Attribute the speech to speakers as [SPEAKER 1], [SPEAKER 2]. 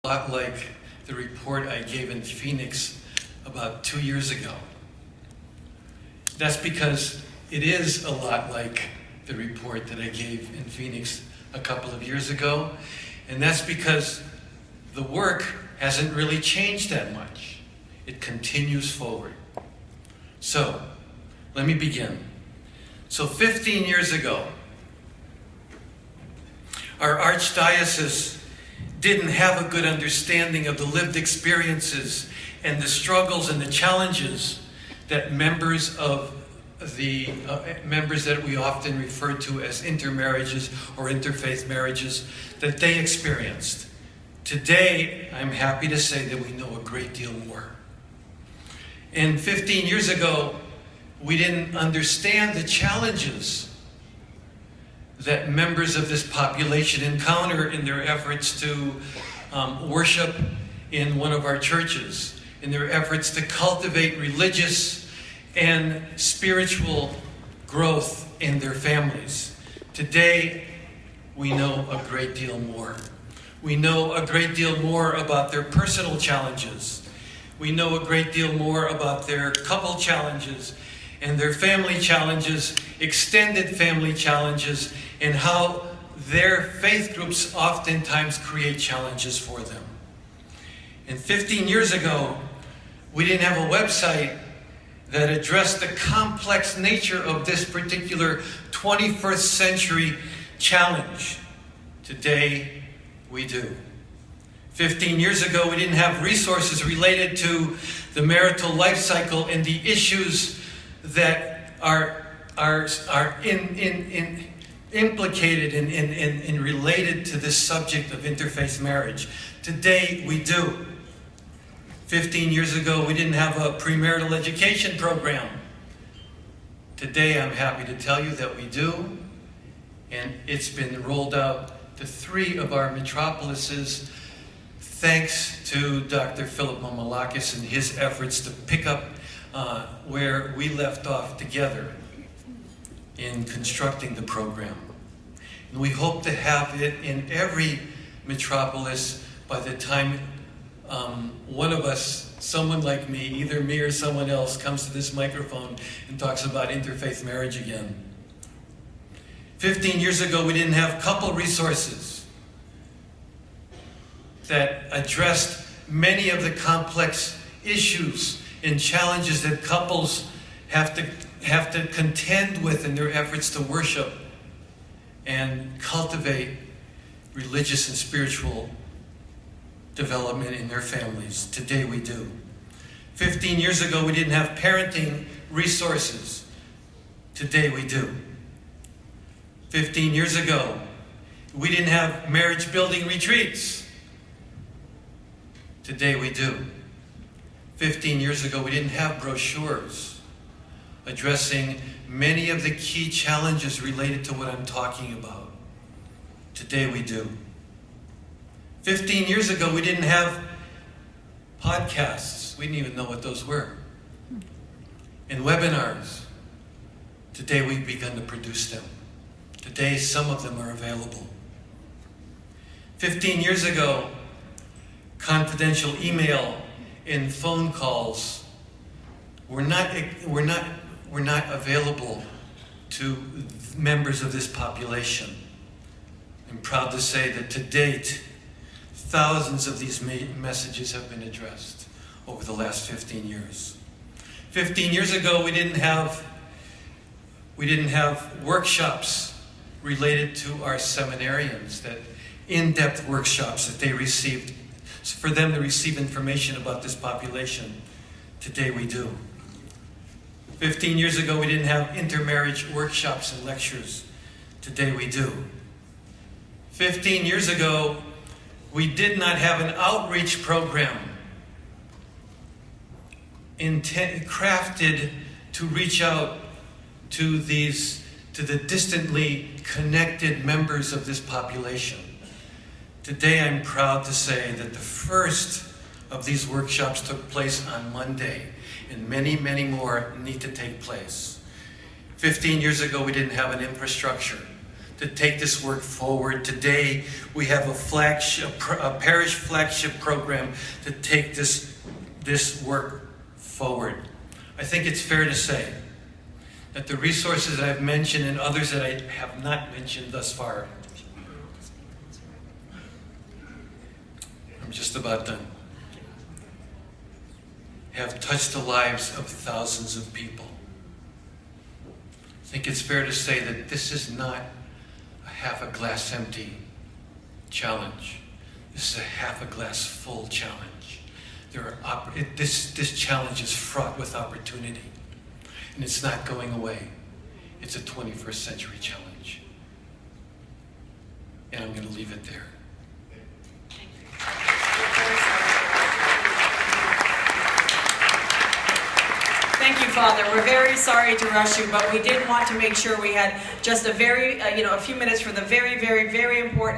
[SPEAKER 1] A lot like the report I gave in Phoenix about 2 years ago. That's because it is a lot like the report that I gave in Phoenix a couple of years ago, and that's because the work hasn't really changed that much. It continues forward. So, let me begin. So 15 years ago, our archdiocese didn't have a good understanding of the lived experiences and the struggles and the challenges that members of the members that we often refer to as intermarriages or interfaith marriages, that they experienced. Today, I'm happy to say that we know a great deal more. And 15 years ago, we didn't understand the challenges that members of this population encounter in their efforts to worship in one of our churches, in their efforts to cultivate religious and spiritual growth in their families. Today, we know a great deal more. We know a great deal more about their personal challenges. We know a great deal more about their couple challenges and their family challenges, extended family challenges, and how their faith groups oftentimes create challenges for them. And 15 years ago, we didn't have a website that addressed the complex nature of this particular 21st century challenge. Today, we do. 15 years ago, we didn't have resources related to the marital life cycle and the issues that are implicated and related to this subject of interfaith marriage. Today, we do. 15 years ago, we didn't have a premarital education program. Today, I'm happy to tell you that we do, and it's been rolled out to 3 of our metropolises, thanks to Dr. Philip Mamalakis and his efforts to pick up where we left off together in constructing the program. And we hope to have it in every metropolis by the time one of us, someone like me, either me or someone else, comes to this microphone and talks about interfaith marriage again. 15 years ago, we didn't have couple resources that addressed many of the complex issues and challenges that couples have to contend with in their efforts to worship and cultivate religious and spiritual development in their families. Today we do. 15 years ago, we didn't have parenting resources. Today we do. 15 years ago, we didn't have marriage building retreats. Today we do. 15 years ago, we didn't have brochures addressing many of the key challenges related to what I'm talking about. Today we do. 15 years ago, we didn't have podcasts. We didn't even know what those were. And webinars. Today we've begun to produce them. Today some of them are available. 15 years ago, confidential email and phone calls were not available to members of this population. I'm proud to say that to date, thousands of these messages have been addressed over the last 15 years. 15 years ago, we didn't have workshops related to our seminarians, that in-depth workshops that they received, for them to receive information about this population. Today we do. 15 years ago, we didn't have intermarriage workshops and lectures. Today we do. 15 years ago, we did not have an outreach program crafted to reach out to the distantly connected members of this population. Today, I'm proud to say that the first of these workshops took place on Monday, and many, many more need to take place. 15 years ago, we didn't have an infrastructure to take this work forward. Today, we have a parish flagship program to take this work forward. I think it's fair to say that the resources that I've mentioned and others that I have not mentioned thus far, I'm just about done, have touched the lives of thousands of people. I think it's fair to say that this is not a half a glass empty challenge. This is a half a glass full challenge. This challenge is fraught with opportunity, and it's not going away. It's a 21st century challenge. And I'm going to leave it there.
[SPEAKER 2] Thank you, Father. We're very sorry to rush you, but we did want to make sure we had just a few minutes for the very, very, very important